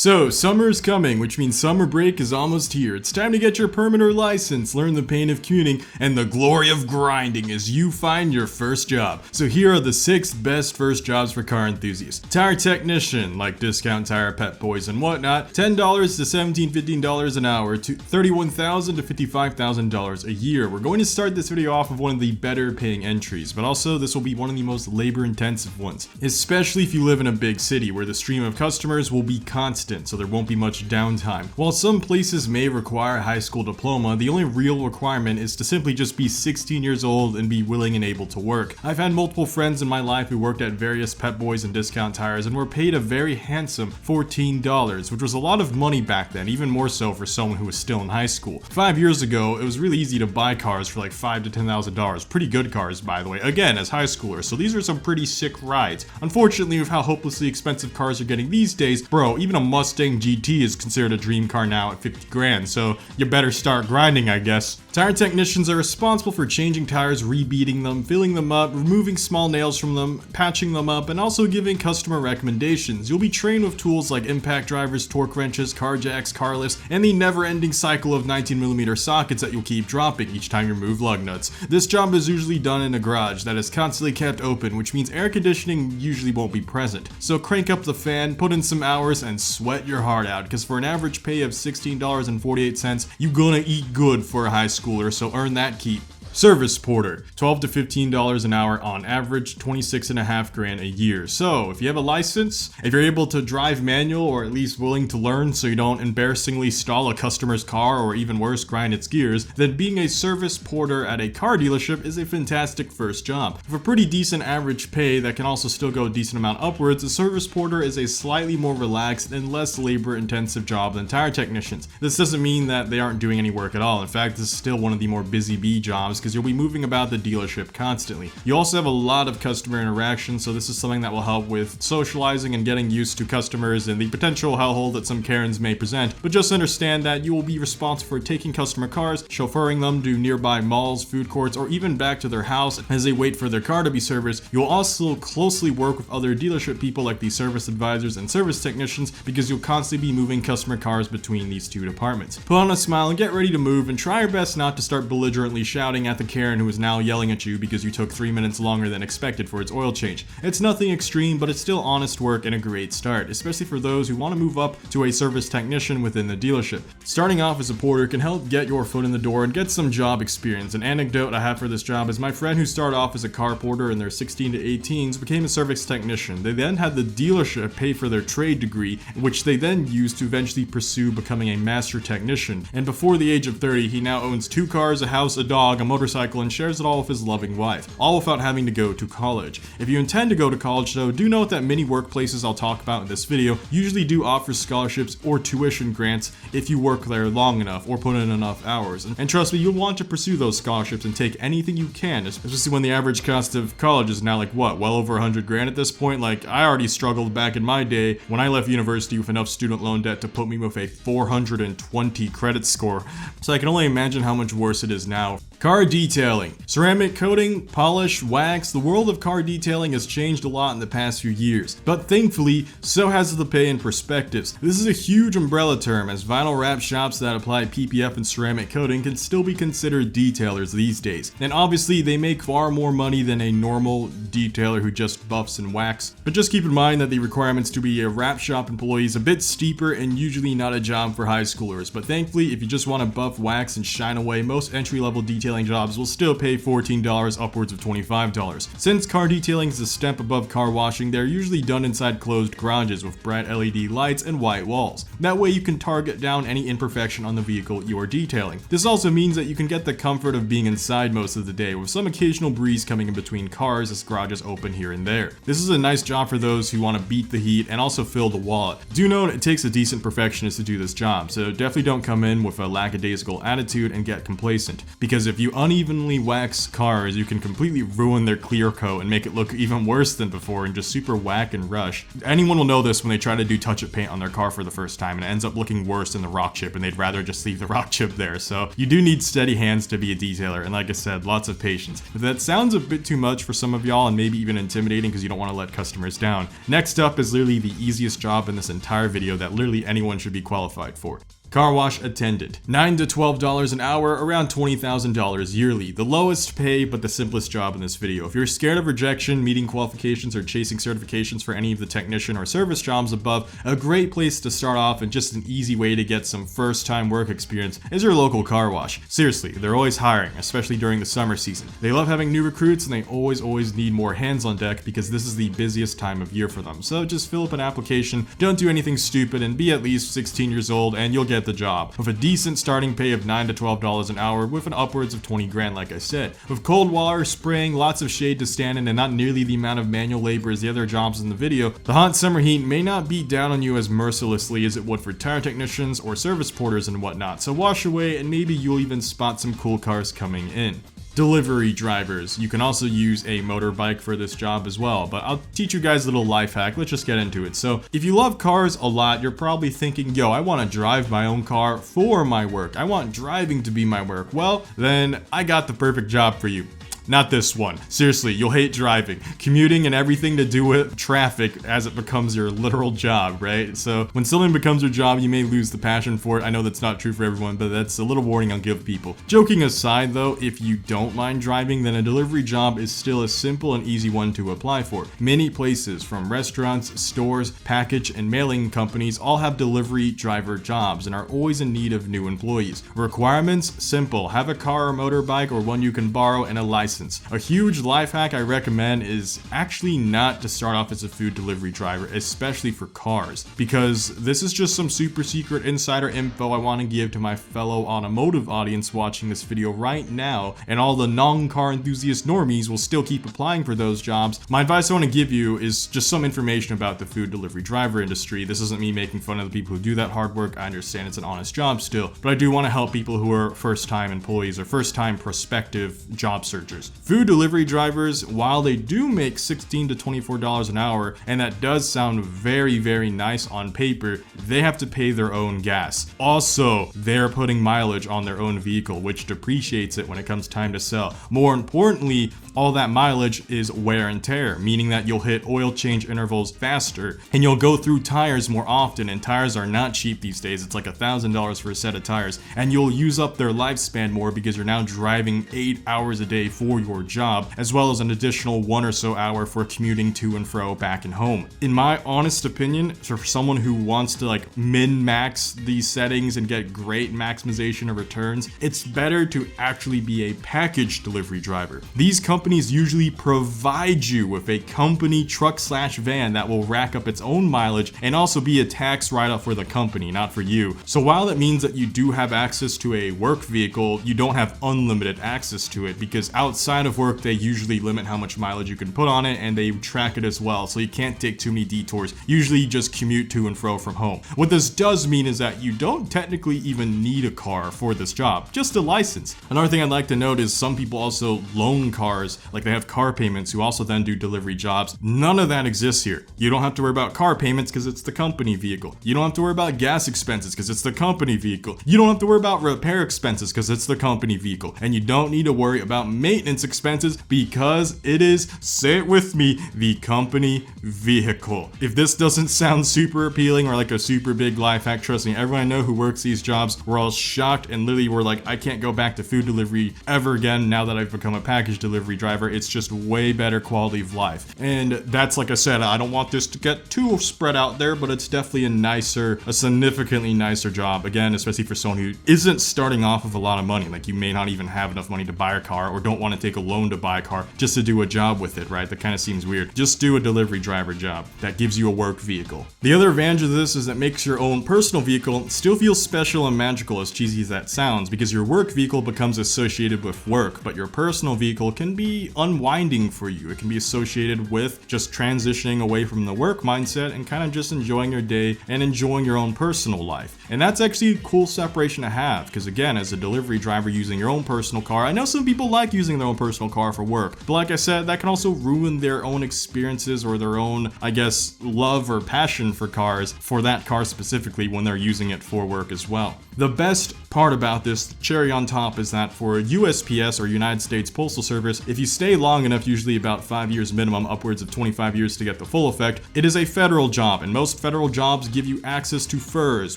So, summer's coming, which means summer break is almost here. It's time to get your permanent license, learn the pain of commuting, and the glory of grinding as you find your first job. So here are the 6 best first jobs for car enthusiasts. Tire technician, like Discount Tire, Pep Boys, and whatnot, $10 to $15 an hour to $31,000 to $55,000 a year. We're going to start this video off with one of the better paying entries, but also this will be one of the most labor intensive ones, especially if you live in a big city where the stream of customers will be constant, so there won't be much downtime. While some places may require a high school diploma, the only real requirement is to simply just be 16 years old and be willing and able to work. I've had multiple friends in my life who worked at various Pep Boys and Discount Tires and were paid a very handsome $14, which was a lot of money back then, even more so for someone who was still in high school. 5 years ago, it was really easy to buy cars for like $5,000 to $10,000. Pretty good cars, by the way, again, as high schoolers, so these are some pretty sick rides. Unfortunately, with how hopelessly expensive cars are getting these days, bro, even a Mustang GT is considered a dream car now at 50 grand, so you better start grinding, I guess. Tire technicians are responsible for changing tires, rebeading them, filling them up, removing small nails from them, patching them up, and also giving customer recommendations. You'll be trained with tools like impact drivers, torque wrenches, car jacks, car lifts, and the never-ending cycle of 19mm sockets that you'll keep dropping each time you remove lug nuts. This job is usually done in a garage that is constantly kept open, which means air conditioning usually won't be present. So crank up the fan, put in some hours, and sweat your heart out, because for an average pay of $16.48, you're gonna eat good for a high schooler, so earn that keep. Service porter, $12 to $15 an hour on average, $26.5 grand a year. So if you have a license, if you're able to drive manual or at least willing to learn so you don't embarrassingly stall a customer's car or even worse, grind its gears, then being a service porter at a car dealership is a fantastic first job. With a pretty decent average pay that can also still go a decent amount upwards, a service porter is a slightly more relaxed and less labor intensive job than tire technicians. This doesn't mean that they aren't doing any work at all. In fact, this is still one of the more busy bee jobs, because you'll be moving about the dealership constantly. You also have a lot of customer interaction, so this is something that will help with socializing and getting used to customers and the potential hellhole that some Karens may present. But just understand that you will be responsible for taking customer cars, chauffeuring them to nearby malls, food courts, or even back to their house as they wait for their car to be serviced. You'll also closely work with other dealership people like the service advisors and service technicians, because you'll constantly be moving customer cars between these two departments. Put on a smile and get ready to move, and try your best not to start belligerently shouting at the Karen who is now yelling at you because you took 3 minutes longer than expected for its oil change. It's nothing extreme, but it's still honest work and a great start, especially for those who want to move up to a service technician within the dealership. Starting off as a porter can help get your foot in the door and get some job experience. An anecdote I have for this job is my friend who started off as a car porter in their 16 to 18s became a service technician. They then had the dealership pay for their trade degree, which they then used to eventually pursue becoming a master technician. And before the age of 30, he now owns 2 cars, a house, a dog, a motorcycle, and shares it all with his loving wife, all without having to go to college. If you intend to go to college though, do note that many workplaces I'll talk about in this video usually do offer scholarships or tuition grants if you work there long enough or put in enough hours. And trust me, you'll want to pursue those scholarships and take anything you can, especially when the average cost of college is now like what, well over 100 grand at this point. Like, I already struggled back in my day when I left university with enough student loan debt to put me with a 420 credit score, so I can only imagine how much worse it is now. Car detailing. Ceramic coating, polish, wax, the world of car detailing has changed a lot in the past few years, but thankfully, so has the pay and perspectives. This is a huge umbrella term, as vinyl wrap shops that apply PPF and ceramic coating can still be considered detailers these days. And obviously, they make far more money than a normal detailer who just buffs and wax. But just keep in mind that the requirements to be a wrap shop employee is a bit steeper and usually not a job for high schoolers. But thankfully, if you just want to buff, wax, and shine away, most entry-level detailing jobs will still pay $14 upwards of $25. Since car detailing is a step above car washing, they're usually done inside closed garages with bright LED lights and white walls. That way you can target down any imperfection on the vehicle you are detailing. This also means that you can get the comfort of being inside most of the day, with some occasional breeze coming in between cars as garages open here and there. This is a nice job for those who want to beat the heat and also fill the wallet. Do note it takes a decent perfectionist to do this job, so definitely don't come in with a lackadaisical attitude and get complacent, because if you unevenly waxed cars, you can completely ruin their clear coat and make it look even worse than before and just super whack and rush. Anyone will know this when they try to do touch-up paint on their car for the first time and it ends up looking worse than the rock chip and they'd rather just leave the rock chip there. So you do need steady hands to be a detailer, and like I said, lots of patience. But that sounds a bit too much for some of y'all and maybe even intimidating because you don't want to let customers down. Next up is literally the easiest job in this entire video that literally anyone should be qualified for. Car wash attendant. $9 to $12 an hour, around $20,000 yearly. The lowest pay, but the simplest job in this video. If you're scared of rejection, meeting qualifications, or chasing certifications for any of the technician or service jobs above, a great place to start off and just an easy way to get some first-time work experience is your local car wash. Seriously, they're always hiring, especially during the summer season. They love having new recruits and they always need more hands on deck because this is the busiest time of year for them. So just fill up an application, don't do anything stupid, and be at least 16 years old and you'll get the job, with a decent starting pay of $9 to $12 an hour with an upwards of 20 grand like I said. With cold water, spraying, lots of shade to stand in, and not nearly the amount of manual labor as the other jobs in the video, the hot summer heat may not beat down on you as mercilessly as it would for tire technicians or service porters and whatnot, so wash away and maybe you'll even spot some cool cars coming in. Delivery drivers. You can also use a motorbike for this job as well, but I'll teach you guys a little life hack. Let's just get into it. So if you love cars a lot, you're probably thinking, yo, I want to drive my own car for my work. I want driving to be my work. Well, then I got the perfect job for you. Not this one. Seriously, you'll hate driving, commuting, and everything to do with traffic as it becomes your literal job, right? So when something becomes your job, you may lose the passion for it. I know that's not true for everyone, but that's a little warning I'll give people. Joking aside though, if you don't mind driving, then a delivery job is still a simple and easy one to apply for. Many places, from restaurants, stores, package, and mailing companies, all have delivery driver jobs and are always in need of new employees. Requirements? Simple. Have a car or motorbike or one you can borrow and a license. A huge life hack I recommend is actually not to start off as a food delivery driver, especially for cars, because this is just some super secret insider info I want to give to my fellow automotive audience watching this video right now, and all the non-car enthusiast normies will still keep applying for those jobs. My advice I want to give you is just some information about the food delivery driver industry. This isn't me making fun of the people who do that hard work. I understand it's an honest job still, but I do want to help people who are first-time employees or first-time prospective job searchers. Food delivery drivers, while they do make $16 to $24 an hour, and that does sound very nice on paper, they have to pay their own gas. Also, they're putting mileage on their own vehicle, which depreciates it when it comes time to sell. More importantly, all that mileage is wear and tear, meaning that you'll hit oil change intervals faster, and you'll go through tires more often, and tires are not cheap these days. It's like $1,000 for a set of tires, and you'll use up their lifespan more because you're now driving 8 hours a day for your job, as well as an additional 1 or so hour for commuting to and fro back and home. In my honest opinion, for someone who wants to like min-max these settings and get great maximization of returns, it's better to actually be a package delivery driver. These companies usually provide you with a company truck/van that will rack up its own mileage and also be a tax write-off for the company, not for you. So while it means that you do have access to a work vehicle, you don't have unlimited access to it, because outside of work they usually limit how much mileage you can put on it and they track it as well, so you can't take too many detours. Usually you just commute to and fro from home. What this does mean is that you don't technically even need a car for this job, just a license. Another thing I'd like to note is some people also loan cars, like they have car payments, who also then do delivery jobs. None of that exists here. You don't have to worry about car payments because it's the company vehicle. You don't have to worry about gas expenses because it's the company vehicle. You don't have to worry about repair expenses because it's the company vehicle. And you don't need to worry about maintenance expenses because it is, say it with me, the company vehicle. If this doesn't sound super appealing or like a super big life hack, trust me, everyone I know who works these jobs, we're all shocked and literally we're like, I can't go back to food delivery ever again now that I've become a package delivery driver. It's just way better quality of life. And that's, like I said, I don't want this to get too spread out there, but it's definitely a significantly nicer job. Again, especially for someone who isn't starting off with a lot of money. Like you may not even have enough money to buy a car or don't want to take a loan to buy a car just to do a job with it, right? That kind of seems weird. Just do a delivery driver job. That gives you a work vehicle. The other advantage of this is that it makes your own personal vehicle still feel special and magical, as cheesy as that sounds, because your work vehicle becomes associated with work, but your personal vehicle can be unwinding for you. It can be associated with just transitioning away from the work mindset and kind of just enjoying your day and enjoying your own personal life. And that's actually a cool separation to have, because again, as a delivery driver using your own personal car, I know some people like using their own personal car for work, but like I said, that can also ruin their own experiences or their own, I guess, love or passion for cars, for that car specifically, when they're using it for work as well. The best part about this, cherry on top, is that for USPS or United States Postal Service, if you stay long enough, usually about 5 years minimum, upwards of 25 years to get the full effect, it is a federal job, and most federal jobs give you access to FERS,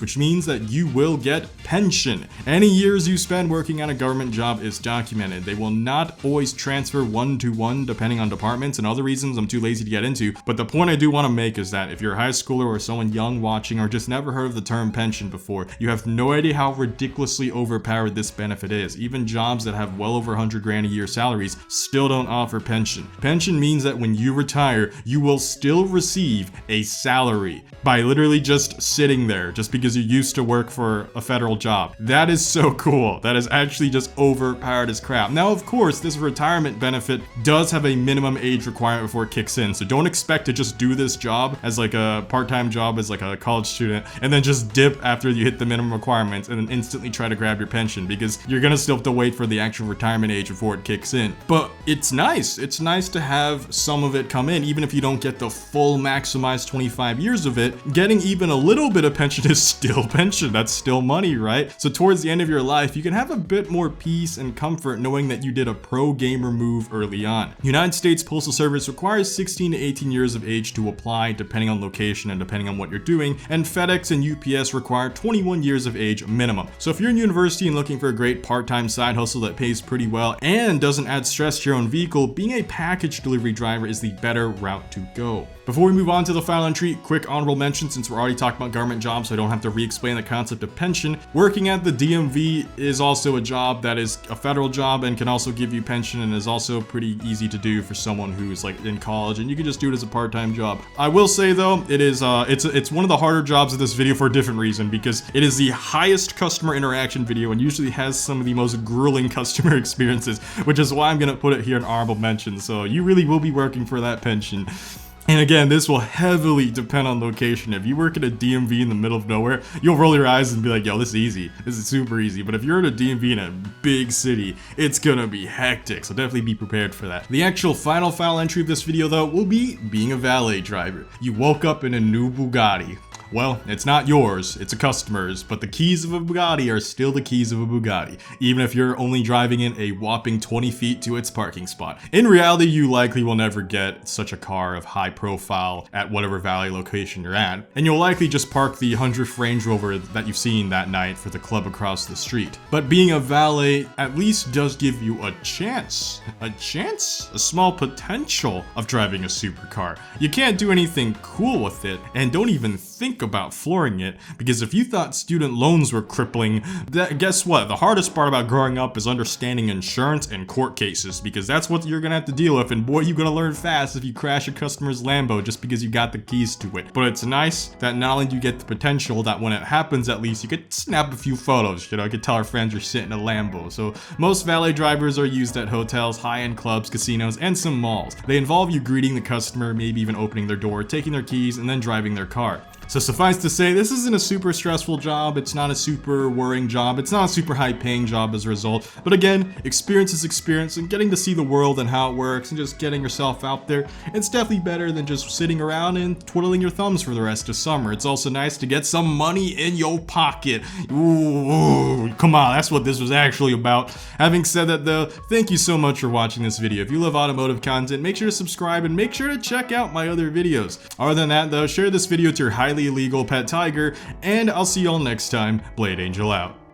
which means that you will get pension. Any years you spend working on a government job is documented. They will not always transfer one-to-one depending on departments and other reasons I'm too lazy to get into, but the point I do want to make is that if you're a high schooler or someone young watching or just never heard of the term pension before, you have no idea how ridiculously overpowered this benefit is. Even jobs that have well over 100 grand a year salaries still don't offer pension. Pension means that when you retire, you will still receive a salary by literally just sitting there, just because you used to work for a federal job. That is so cool. That is actually just overpowered as crap. Now, of course, this retirement benefit does have a minimum age requirement before it kicks in, so don't expect to just do this job as like a part-time job as like a college student and then just dip after you hit the minimum requirements and then instantly try to grab your pension, because you're gonna still have to wait for the actual retirement age before it kicks in. But it's nice. It's nice to have some of it come in, even if you don't get the full maximized 25 years of it. Getting even a little bit of pension is still pension. That's still money, right? So towards the end of your life, you can have a bit more peace and comfort knowing that you did a pro gamer move early on. United States Postal Service requires 16 to 18 years of age to apply, depending on location and depending on what you're doing, and FedEx and UPS require 21 years of age minimum. So if you're in university and looking for a great part-time side hustle that pays pretty well and doesn't add stress to your own vehicle, being a package delivery driver is the better route to go. Before we move on to the final entry, quick honorable mention, since we're already talking about government jobs, so I don't have to re-explain the concept of pension. Working at the DMV is also a job that is a federal job and can also give you pension, and is also pretty easy to do for someone who's like in college, and you can just do it as a part-time job. I will say though, it is it's one of the harder jobs of this video for a different reason, because it is the highest customer interaction video and usually has some of the most grueling customer experiences, which is why I'm gonna put it here in honorable mention. So you really will be working for that pension. And again, this will heavily depend on location. If you work at a DMV in the middle of nowhere, you'll roll your eyes and be like, yo, this is easy. This is super easy. But if you're at a DMV in a big city, it's gonna be hectic. So definitely be prepared for that. The actual final entry of this video though will be being a valet driver. You woke up in a new Bugatti. Well, it's not yours, it's a customer's, but the keys of a Bugatti are still the keys of a Bugatti, even if you're only driving in a whopping 20 feet to its parking spot. In reality, you likely will never get such a car of high profile at whatever valet location you're at, and you'll likely just park the 100th Range Rover that you've seen that night for the club across the street. But being a valet at least does give you a chance, a small potential of driving a supercar. You can't do anything cool with it, and don't even think about flooring it, because if you thought student loans were crippling, guess what? The hardest part about growing up is understanding insurance and court cases, because that's what you're gonna have to deal with, and boy, you're gonna learn fast if you crash a customer's Lambo just because you got the keys to it. But it's nice that not only do you get the potential that when it happens, at least you could snap a few photos, you know, you could tell our friends you're sitting in a Lambo. So most valet drivers are used at hotels, high-end clubs, casinos, and some malls. They involve you greeting the customer, maybe even opening their door, taking their keys, and then driving their car. So suffice to say, this isn't a super stressful job, it's not a super worrying job, it's not a super high paying job as a result, but again, experience is experience, and getting to see the world and how it works and just getting yourself out there, it's definitely better than just sitting around and twiddling your thumbs for the rest of summer. It's also nice to get some money in your pocket. Ooh, come on, that's what this was actually about. Having said that though, thank you so much for watching this video. If you love automotive content, make sure to subscribe and make sure to check out my other videos. Other than that though, share this video to your highly illegal pet tiger, and I'll see y'all next time. Blade Angel out.